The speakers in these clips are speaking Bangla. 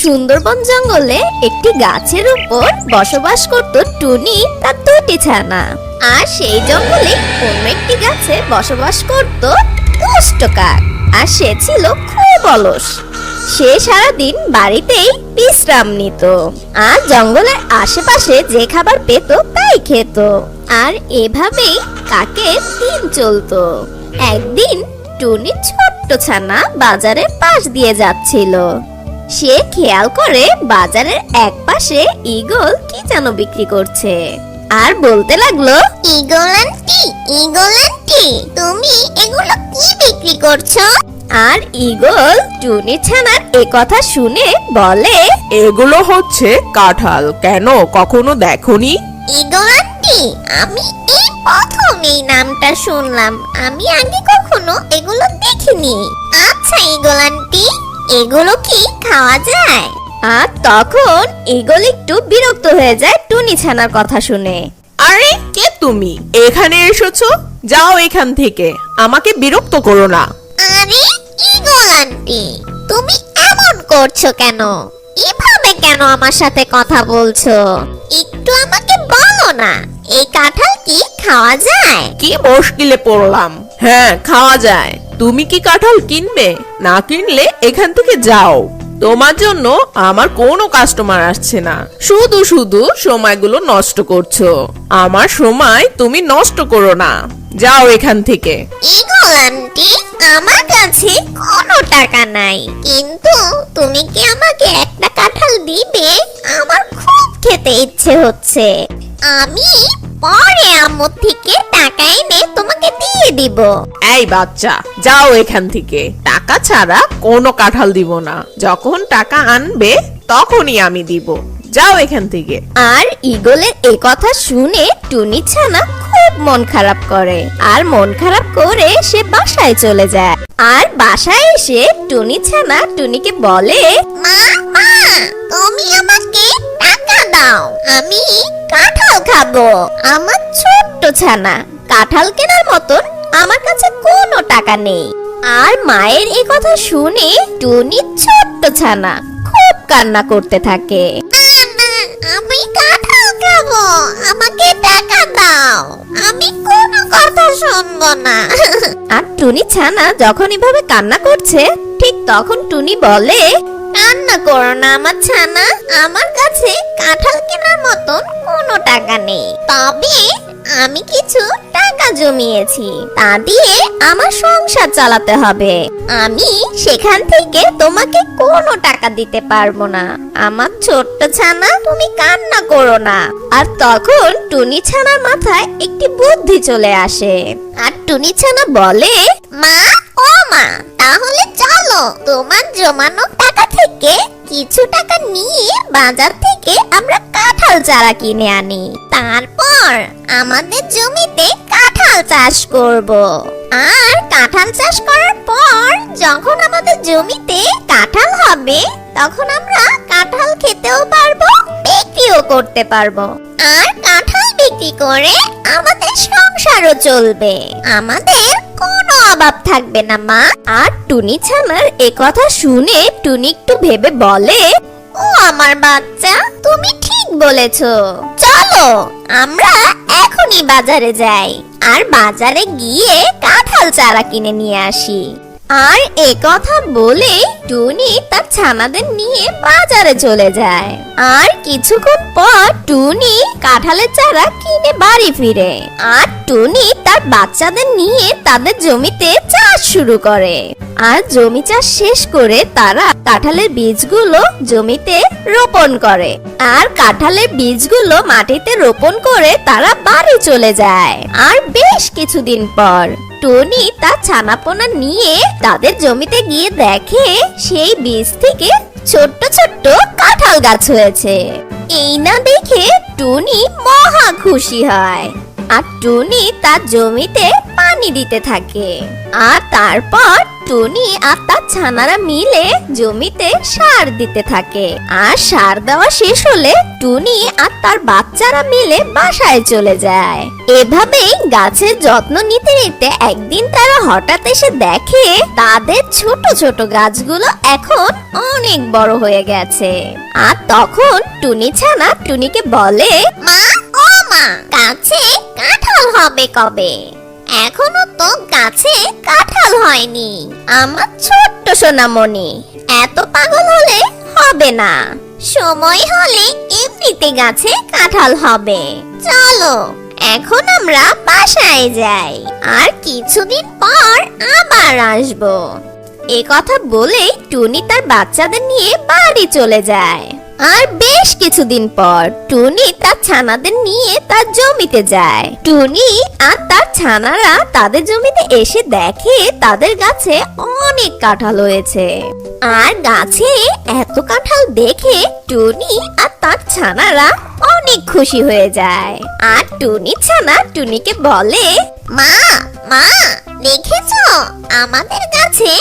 সুন্দরবন জঙ্গলে একটি গাছের উপর বসবাস করত টুনি তার দুটি ছানা। আর সেই জঙ্গলে অন্য একটি গাছে বসবাস করত দুষ্ট কাক। আর সে ছিল খুব অলস। সে সারাদিন বাড়িতেই বিশ্রাম নিত আর জঙ্গলের আশেপাশে যে খাবার পেত তাই খেত। আর এভাবেই কাকের দিন চলতো। একদিন টুনি ছোট্ট ছানা বাজারের পাশ দিয়ে যাচ্ছিল। সে খেয়াল করে বাজারের এক পাশে ঈগল কি যেন বিক্রি করছে আর বলতে লাগলো, ঈগল আন্টি, তুমি এগুলো কি বিক্রি করছো? আর ঈগল টুনি ছানার এ কথা শুনে বলে, এগুলো হচ্ছে কাঁঠাল। কেন, কখনো দেখোনি? ঈগল আন্টি, আমি এই প্রথম এই নামটা শুনলাম। আমি আগে কখনো এগুলো দেখিনি। আচ্ছা ঈগল আন্টি, এগুলো কি খাওয়া যায়? আর তখন ঈগল একটু বিরক্ত হয়ে যায় টুনি ছানার কথা শুনে। আরে কে তুমি? এখানে এসেছো? যাও এখান থেকে, আমাকে বিরক্ত করো না। আরে ঈগল আন্টি, তুমি এমন করছো কেন? এভাবে কেন আমার সাথে কথা বলছো? একটু আমাকে বলো না, এই কাঁঠাল কি খাওয়া যায়? কি মুশকিলে পড়লাম। হ্যাঁ, খাওয়া যায়। তুমি কি কাঁঠাল কিনবে? না কিনলে এখান থেকে যাও। তোমার জন্য আমার কোনো কাস্টমার আসছে না। শুধু শুধু সময়গুলো নষ্ট করছো। আমার সময় তুমি নষ্ট করো না। যাও এখান থেকে। ঈগল আন্টি, আমার কাছে কোনো টাকা নাই, কিন্তু তুমি কি আমাকে একটা কাঁঠাল দিবে? আমার খুব খেতে ইচ্ছে হচ্ছে। আমি পরে আম্মু থেকে টাকা এনে তোমাকে দিয়ে দিব। এই বাচ্চা, যাও এখান থেকে। টাকা ছাড়া কোনো কাঁঠাল দিব না। যখন টাকা আনবে তখনই আমি দিব। যাও এখান থেকে। আর ঈগলের এই কথা শুনে টুনি ছানা খুব মন খারাপ করে। আর মন খারাপ করে সে বাসায় চলে যায়। আর বাসায় এসে টুনি ছানা টুনিকে বলে, মা, তুমি আমাকে টাকা দাও, আমি কাঁঠাল খাবো। আমার ছোট্ট ছানা, কাঁঠাল কেনার মতন আমার কাছে কোনো টাকা নেই। আর মায়ের এই কথা শুনে টুনি ছোট্ট ছানা খুব কান্না করতে থাকে। না, আমি কাঁঠাল খাবো, আমাকে টাকা দাও, আমি কোনো কথা শুনবো না। আর টুনি ছানা যখন এভাবে কান্না করছে, ঠিক তখন টুনি বলে, কান্না করো না আমার ছানা, আমার কাছে কাঁঠাল কেনার মতন কোনো টাকা নেই। তবে আমি কিছু টাকা জমিয়েছি, তা দিয়ে আমার সংসার চালাতে হবে। আমি সেখান থেকে তোমাকে কোনো টাকা দিতে পারবো না। আমার ছোট্ট ছানা, তুমি কান্না করো না। আর তখন টুনি ছানার মাথায় একটি বুদ্ধি চলে আসে। আর টুনি ছানা বলে, মা, ও মা, তাহলে চলো তোমার জমানো টাকা থেকে কিছু টাকা নিয়ে বাজার থেকে আমরা কাঁঠাল চারা কিনে আনি। তারপর আমাদের জমিতে কাঁঠাল চাষ করব। আর কাঁঠাল চাষ করার পর যখন আমাদের জমিতে কাঁঠাল হবে, তখন আমরা কাঁঠাল খেতেও পারবো, বিক্রিও করতে পারবো। আর কাঁঠাল বিক্রি করে আমাদের সংসারও চলবে, আমাদের কোনো অভাব থাকবে না মা। আর টুনি ছানার এ কথা শুনে টুনি একটু ভেবে বলে, ও আমার বাচ্চা, তুমি ঠিক বলেছো। চলো আমরা এখনই বাজারে যাই, আর বাজারে গিয়ে কাঁঠাল চারা কিনে নিয়ে আসি। আর এ কথা বলে টুনি তার ছানাদের নিয়ে বাজারে চলে যায়। আর কিছুক্ষণ পর টুনি কাঁঠালের চারা কিনে বাড়ি ফিরে। আর টুনি তার বাচ্চাদের নিয়ে তাদের জমিতে চাষ শুরু করে। আর জমি চাষ শেষ করে তারা কাঁঠালের বীজগুলো জমিতে রোপণ করে। আর কাঁঠালের বীজগুলো মাটিতে রোপণ করে তারা বাড়ি চলে যায়। আর বেশ কিছুদিন পর টনি তার ছানাপোনা নিয়ে তাদের জমিতে গিয়ে দেখে সেই বীজ থেকে ছোট্ট ছোট্ট কাঁঠাল গাছ হয়েছে। এই না দেখে টুনি মহা খুশি হয়। আর টুনি তার জমিতে পানি দিতে থাকে। আর তারপর টুনি আর তার ছানারা মিলে জমিতে সার দিতে থাকে। আর সার দেওয়া শেষ হলে টুনি আর তার বাচ্চারা মিলে বাসায় চলে যায়। এভাবেই গাছের যত্ন নিতে নিতে একদিন তারা হঠাৎ এসে দেখে তাদের ছোট ছোট গাছগুলো এখন অনেক বড় হয়ে গেছে। আর তখন টুনি ছানা টুনিকে বলে, মা, ও মা, গাছে কাঁঠাল হবে কবে? এখনো তো গাছে কাঁঠাল হয়নি। আমার ছোট্ট সোনামণি, এত পাগল হলে হবে না। সময় হলে এমনিতে গাছে কাঁঠাল হবে। চলো এখন আমরা বাসায় যাই, আর কিছুদিন পর আবার আসবো। এ কথা বলেই টুনি তার বাচ্চাদের নিয়ে বাড়ি চলে যায়। আর বেশ কিছুদিন পর টুনি তার ছানাদের নিয়ে তার জমিতে যায়। টুনি আর তার ছানারা তাদের জমিতে এসে দেখে তাদের গাছে অনেক কাঁঠাল হয়েছে। আর গাছে এত কাঁঠাল দেখে টুনি আর তার ছানারা অনেক খুশি হয়ে যায়। আর টুনি ছানা টুনিকে বলে, মা, মা, দেখেছো আমাদের গাছে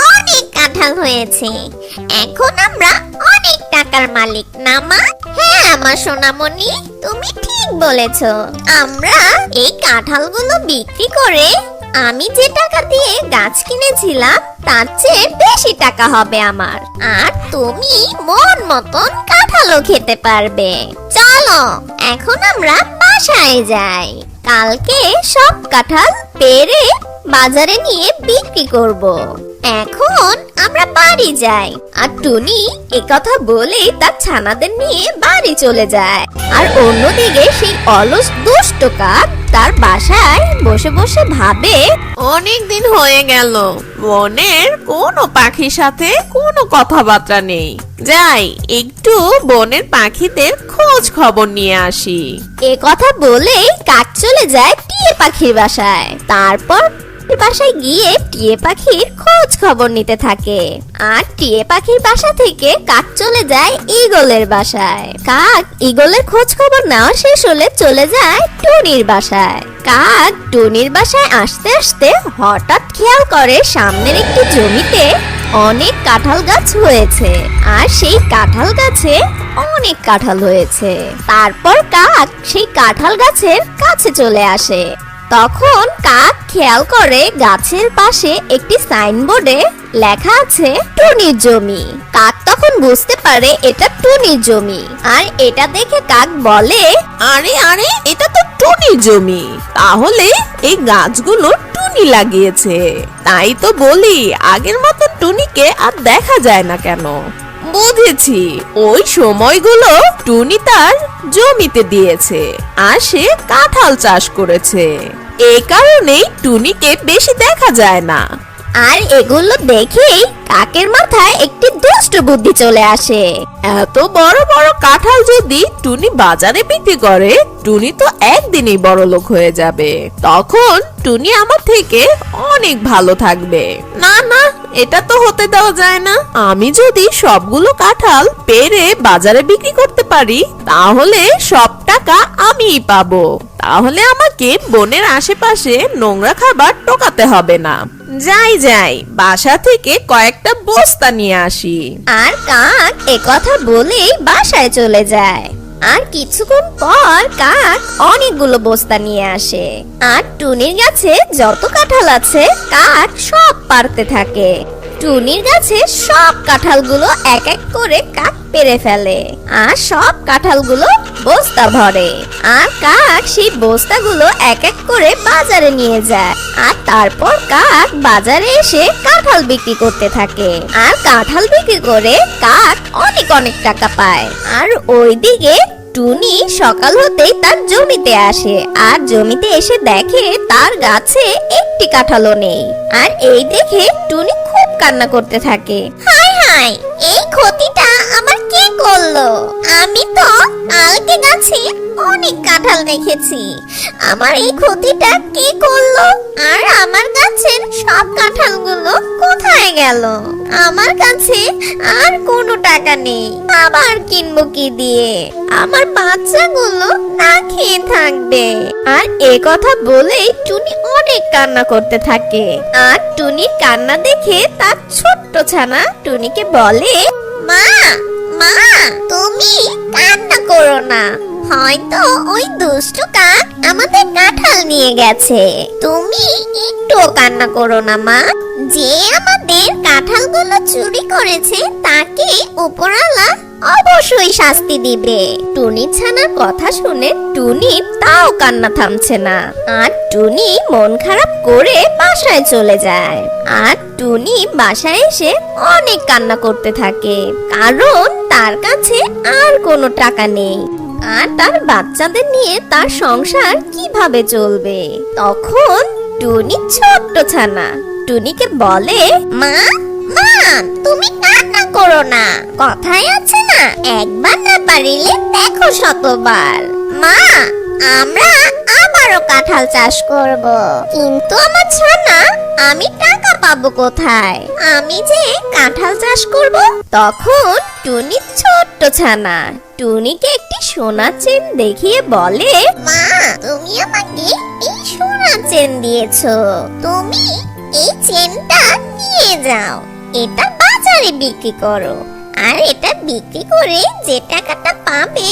অনেক কাঁঠাল হয়েছে। এখন আমরা অনেক টাকার মালিক না মা? হ্যাঁ আমার সোনামণি, তুমি ঠিক বলেছো। আমরা এই কাঁঠালগুলো বিক্রি করে আমি যে টাকা দিয়ে গাছ কিনেছিলাম তার চেয়ে বেশি টাকা হবে আমার। আর তুমি মন মতন কাঁঠালও খেতে পারবে। চলো এখন আমরা বাসায় যাই। কালকে সব কাঁঠাল পেড়ে বাজারে নিয়ে বিক্রি করব। এখন আমরা বাড়ি যাই। আর টুনি একথা বলেই তার ছানাদের নিয়ে বাড়ি চলে যায়। আর অন্যদিকে সেই অলস দুষ্ট কাক তার বাসায় বসে বসে ভাবে, অনেক দিন হয়ে গেল বনের কোনো পাখির সাথে কোনো কথাবার্তা নেই। যাই একটু বনের পাখিদের খোঁজ খবর নিয়ে আসি। এ কথা বলেই কাক চলে যায় টিয়ে পাখির বাসায়। তারপর বাসায় গিয়ে টিয়ে পাখির খোঁজ খবর নিতে থাকে। আর টিয়ে পাখির বাসা থেকে কাক চলে যায় ঈগলের বাসায়। কাক ঈগলের খোঁজ খবর নেওয়া শেষ হলে চলে যায় টুনির বাসায়। কাক টুনির বাসায় আসতে আসতে হঠাৎ খেয়াল করে সামনের একটি জমিতে অনেক কাঁঠাল গাছ হয়েছে। আর সেই কাঁঠাল গাছে অনেক কাঁঠাল হয়েছে। তারপর কাক সেই কাঁঠাল গাছের কাছে চলে আসে। তখন কাক খেয়াল করে গাছের পাশে একটি সাইনবোর্ডে লেখা আছে টুনির জমি। কাক তখন বুঝতে পারে এটা টুনির জমি। আর এটা দেখে কাক বলে, আরে আরে, এটা তো টুনির জমি। তাহলে এই গাছগুলো টুনি লাগিয়েছে। তাই তো বলি আগের মতো টুনিকে আর দেখা যায় না কেন। বুঝেছি, ওই সময়গুলো টুনি তার জমিতে দিয়েছে আর সে কাঁঠাল চাষ করেছে। এই কারণেই টুনিকে বেশি দেখা যায় না। আর এগুলো দেখেই কাকের মাথায় একটি দুষ্ট বুদ্ধি চলে আসে। এত বড় বড় কাঁঠাল যদি টুনি বাজারে বিক্রি করে, টুনি তো একদিনই বড়লোক হয়ে যাবে। তখন টুনি আমার থেকে অনেক ভালো থাকবে। না না, এটা তো হতে দেওয়া যায় না। আমি যদি সবগুলো কাঁঠাল পেড়ে বাজারে বিক্রি করতে পারি, তাহলে সব টাকা আমিই পাবো। তাহলে আমাকে বনের আশেপাশে নোংরা খাবার টোকাতে হবে না। যাই যাই, বাসা থেকে কয়েকটা বস্তা নিয়ে আসি। আর কাক একথা বলেই বাসায় চলে যায়। আর কিছুক্ষণ পর কাক অনেকগুলো বস্তা নিয়ে আসে। আর টুনির গাছে যত কাঁঠাল আছে কাক সব পারতে থাকে। টুনির গাছে সব কাঁঠালগুলো এক এক করে কাক পেরে ফেলে। আর সব কাঁঠালগুলো বস্তা ভরে। আর কাক সেই বস্তাগুলো এক এক করে বাজারে নিয়ে যায়। আর তারপর কাক বাজারে এসে কাঁঠাল বিক্রি করতে থাকে। আর কাঁঠাল বিক্রি করে কাক অনেক অনেক টাকা পায়। আর ওইদিকে টুনি সকাল হতেই তার জমিতে আসে। আর জমিতে এসে দেখে তার গাছে একটি কাঁঠালও নেই। আর এই দেখে টুনি খুব কান্না করতে থাকে। হায় হায়, এই ক্ষতিটা আমার কে করলো? আমি তো কালকে গাছে অনেক কাঁঠাল দেখেছি। আমার এই ক্ষতিটা কে করলো? আর আমার গাছের সব কাঁঠালগুলো কোথায় গেল? আমার কাছে আর কোনো টাকা নেই, আবার কিনবো কি দিয়ে? আমার বাচ্চাগুলো না খেয়ে থাকবে। আর এ কথা বলেই টুনি অনেক কান্না করতে থাকে। আর টুনির কান্না দেখে তার ছোট্ট ছানা টুনিকে বলে, মা, মা, তুমি কান্না করো না। হয়তো ওই দুষ্টু কাক আমাদের কাঁঠাল নিয়ে গেছে। তুমি একটুও কান্না করো না মা। যে আমাদের কাঁঠালগুলো চুরি করেছে তাকে উপরওয়ালা অবশ্যই শাস্তি দিবে। টুনি ছানার কথা শুনে টুনি তাও কান্না থামছে না। আর টুনি মন খারাপ করে বাসায় চলে যায়। আর টুনি বাসায় এসে অনেক কান্না করতে থাকে, কারণ তার কাছে আর কোনো টাকা নেই। আর তার বাচ্চাদের নিয়ে তার সংসার কিভাবে চলবে। তখন টুনি ছোট্ট ছানা টুনিকে বলে, মা, মা, তুমি কান্না করো না। কথায় আছে না, একবার না পারিলে দেখো শতবার। মা, আমরা আবারও কাঁঠাল চাষ করব। কিন্তু আমার ছানা, আমি টাকা পাবো কোথায়? আমি যে কাঁঠাল চাষ করব। তখন টুনি ছোট্ট ছানা টুনিকে একটি সোনা চেন দেখিয়ে বলে, মা, তুমি আমাকে এই সোনা চেন দিয়েছো। তুমি এই চেনটা নিয়ে যাও, এটা বাজারে বিক্রি করো। আর এটা বিক্রি করে যে টাকাটা পাবে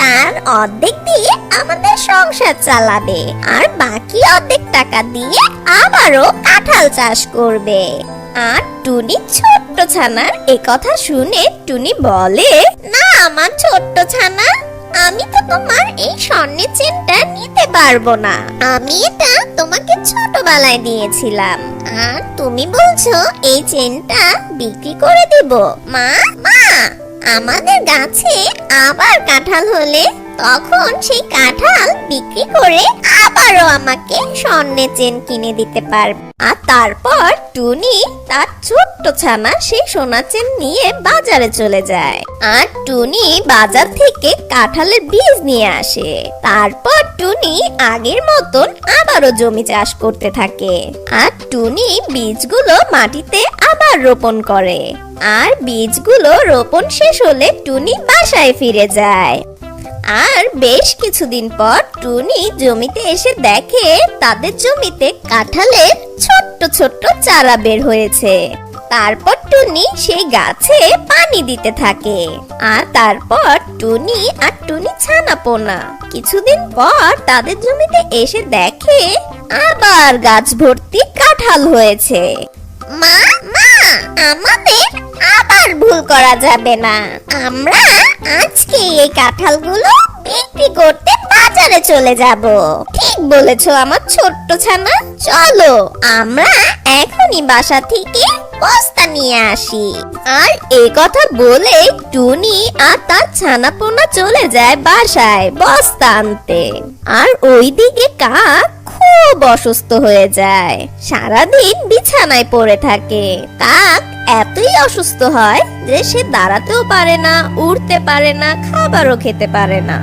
তার অর্ধেক দিয়ে আমাদের সংসার চালাবে, আর বাকি অর্ধেক টাকা দিয়ে আবারও কাঁঠাল চাষ করবে। আর টুনি ছোট্ট ছানার এ কথা শুনে টুনি বলে, না আমার ছোট্ট ছানা, আমি তো তোমার এই স্বর্ণের চেনটা নিতে পারবো না। আমি এটা তোমাকে ছোটবেলায় দিয়েছিলাম, আর তুমি বলছো এই চেনটা বিক্রি করে দিব। মা, মা, আমাদের গাছে আবার কাঁঠাল হলে তখন সেই কাঁঠাল বিক্রি করে আবারও আমাকে স্বর্ণের চেন কিনে দিতে পারবে। আর তারপর টুনি তার ছোট্ট ছানা সেই সোনা চেন নিয়ে বাজারে চলে যায়। আর টুনি বাজার থেকে কাঁঠালের বীজ নিয়ে আসে। তারপর টুনি আগের মতন আবারও জমি চাষ করতে থাকে। আর টুনি বীজগুলো মাটিতে আবার রোপণ করে। আর বীজগুলো রোপণ শেষ হলে টুনি বাসায় ফিরে যায়। আর বেশ কিছুদিন পর টুনি জমিতে এসে দেখে তাদের জমিতে কাঁঠালের ছোট্ট ছোট্ট চারা বের হয়েছে। তারপর টুনি সেই গাছে পানি দিতে থাকে। আর তারপর টুনি আর টুনি ছানাপোনা কিছুদিন পর তাদের জমিতে এসে দেখে আবার গাছ ভর্তি কাঁঠাল হয়েছে। মা, মা, আমাদের আবার ভুল করা যাবে না। আমরা আজকে এই কাঁঠালগুলো বিক্রি করতে বাজারে চলে যাব। ঠিক বলেছো আমার ছোট্ট ছানা, চলো আমরা এখনই বাসা থেকে বস্তা নিয়ে আসি। আর এই কথা বলে টুনি আর তার ছানাপোনা চলে যায় বাসায় বস্তা আনতে। আর ওইদিকে কাক খুব অসুস্থ হয়ে যায়, সারাদিন বিছানায় পড়ে থাকে। কাক এতই অসুস্থ হয় যে সে দাঁড়াতেও পারে না, উঠতে পারে না, খাবারও খেতে পারে না।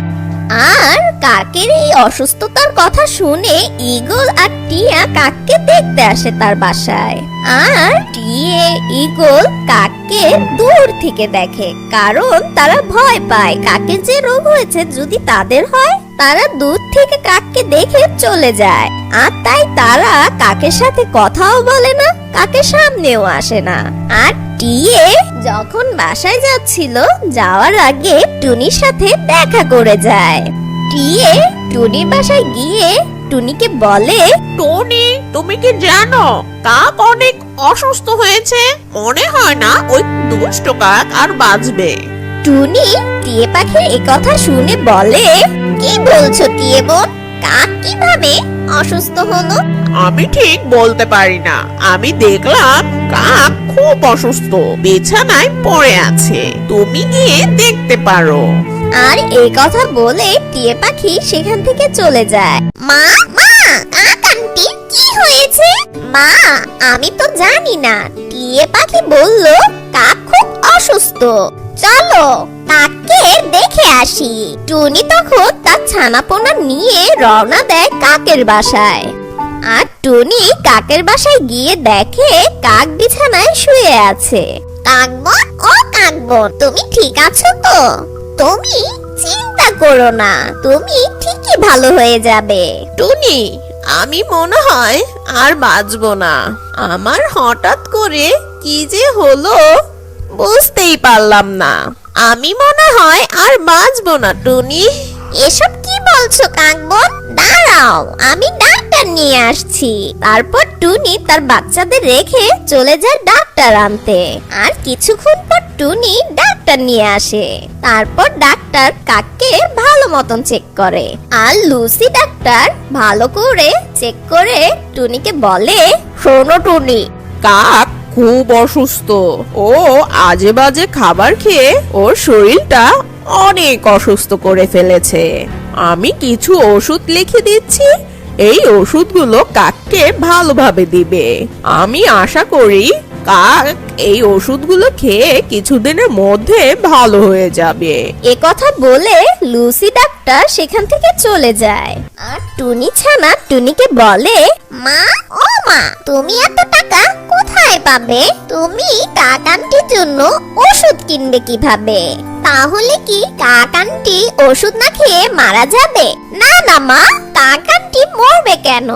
আর কাকের এই অসুস্থতার কথা শুনে ঈগল আর টিয়া কাককে দেখতে আসে তার বাসায়। আর টিয়ে ঈগল কাককে দূর থেকে দেখে, কারণ তারা ভয় পায় কাকের যে রোগ হয়েছে যদি তাদের হয়। তারা দূর থেকে কাককে দেখে চলে যায়। আর তাই তারা কাকের সাথে কথাও বলে না, কাকের সামনেও আসে না। আর টিয়ে যখন বাসায় যাচ্ছিল, যাওয়ার আগে টুনির সাথে দেখা করে যায়। টিয়ে টুনির বাসায় গিয়ে টুনিকে বলে, টনি, তুমি কি জানো কাক অনেক অসুস্থ হয়েছে? মনে হয় না ওই দুষ্ট কাক আর বাঁচবে। টুনি টিয়ে পাখির এই কথা শুনে বলে, কি বলছো টিয়ে বোন? কাক কিভাবে অসুস্থ হলো? আমি ঠিক বলতে পারি না, আমি দেখলাম কাক খুব অসুস্থ, বিছানায় পড়ে আছে। তুমি গিয়ে দেখতে পারো। আর এই কথা বলে টিয়ে পাখি সেখান থেকে চলে যায়। মা, মা, কাক আন্টির কি হয়েছে? মা, আমি তো জানি না। টিয়ে পাখি বলল কাক খুব অসুস্থ, চলো কাককে দেখে আসি। টুনি তখন তার ছানাপোনা নিয়ে রওনা দেয় কাকের বাসায়। আর টুনি কাকের বাসায় গিয়ে দেখে কাক বিছানায় শুয়ে আছে। কাকবন, ও কাকবন, তুমি ঠিক আছো তো? তুমি চিন্তা করো না, তুমি ঠিকই ভালো হয়ে যাবে। টুনি, আমি মনে হয় আর বাঁচবো না। আমার হঠাৎ করে কি যে হলো বুঝতেই পারলাম না। আমি মনে হয় আর বাঁচবো না টুনি। এসব কি বলছো কাকবন? দাঁড়াও, আমি ডাক্তার নিয়ে আসছি। তারপর টুনি তার বাচ্চাদের রেখে চলে যায় ডাক্তার আনতে। আর কিছুক্ষণ পর টুনি ডাক্তার নিয়ে আসে। তারপর ডাক্তার কাককে ভালো মতন চেক করে। আর লুসি ডাক্তার ভালো করে চেক করে টুনিকে বলে, শোনো টুনি, কাক খুব অসুস্থ। ও আজে বাজে খাবার খেয়ে ওর শরীরটা অনেক অসুস্থ করে ফেলেছে। আমি কিছু ওষুধ লিখে দিচ্ছি, এই ওষুধগুলো কাককে ভালোভাবে দিবে। আমি আশা করি কাক এই ওষুধগুলো খেয়ে কিছুদিনের মধ্যে ভালো হয়ে যাবে। এ কথা বলে লুসি ডাক্তার সেখান থেকে চলে যায়। আর টুনি ছানা টুনিকে বলে, মা, ও মা, তুমি এত টাকা কোথায় পাবে? তুমি কাক আন্টির জন্য ওষুধ কিনবে কিভাবে? তাহলে কি কাক আন্টি ওষুধ না খেয়ে মারা যাবে? না না মা, কাক আন্টি মরবে কেন?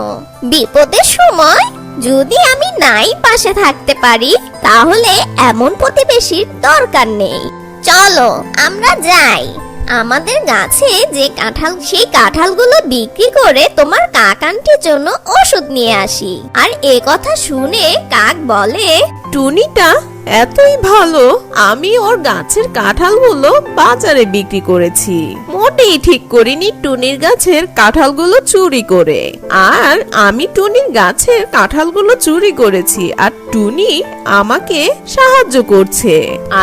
বিপদের সময় যদি আমি নাই পাশে থাকতে পারি তাহলে এমন প্রতিবেশীর দরকার নেই। চলো আমরা যাই। আমাদের গাছে যে কাঁঠাল, সেই কাঁঠালগুলো বিক্রি করে তোমার কাক আন্টির জন্য ওষুধ নিয়ে আসি। আর এ কথা শুনে কাক বলে, টুনিটা এতই ভালো, আমি ওর গাছের কাঁঠালগুলো বাজারে বিক্রি করেছি। মোটেই ঠিক করিনি টুনির গাছের কাঁঠালগুলো চুরি করে। আর আমি টুনির গাছের কাঁঠালগুলো চুরি করেছি, আর টুনি আমাকে সাহায্য করছে।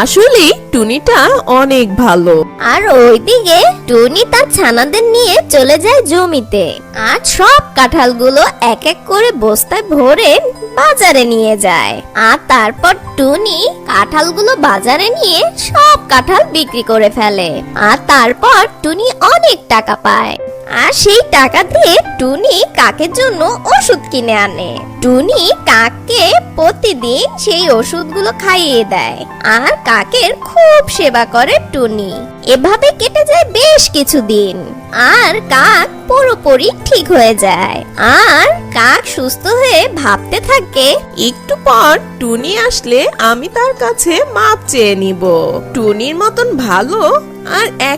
আসলে টুনিটা অনেক ভালো। আর ওইদিকে টুনি তার ছানাদের নিয়ে চলে যায় জমিতে। আর সব কাঁঠালগুলো এক এক করে বস্তায় ভরে বাজারে নিয়ে যায়। আর তারপর টুনি কাঁঠালগুলো বাজারে নিয়ে সব কাঁঠাল বিক্রি করে ফেলে। আর তারপর টুনি অনেক টাকা পায়। আর সেই টাকা দিয়ে টুনি কাকের জন্য ওষুধ কিনে আনে। টুনি কাককে প্রতিদিন সেই ওষুধগুলো খাইয়ে দেয়। আর কাকের খুব সেবা করে টুনি। এভাবে কেটে যায় বেশ কিছুদিন। আর কাক পুরোপুরি ঠিক হয়ে যায়। আর কাক সুস্থ হয়ে ভাবতে থাকে, একটু পর টুনি আসলে আমি তার কাছে মাপ চেয়ে নিব। টুনির মতন ভালো আর এক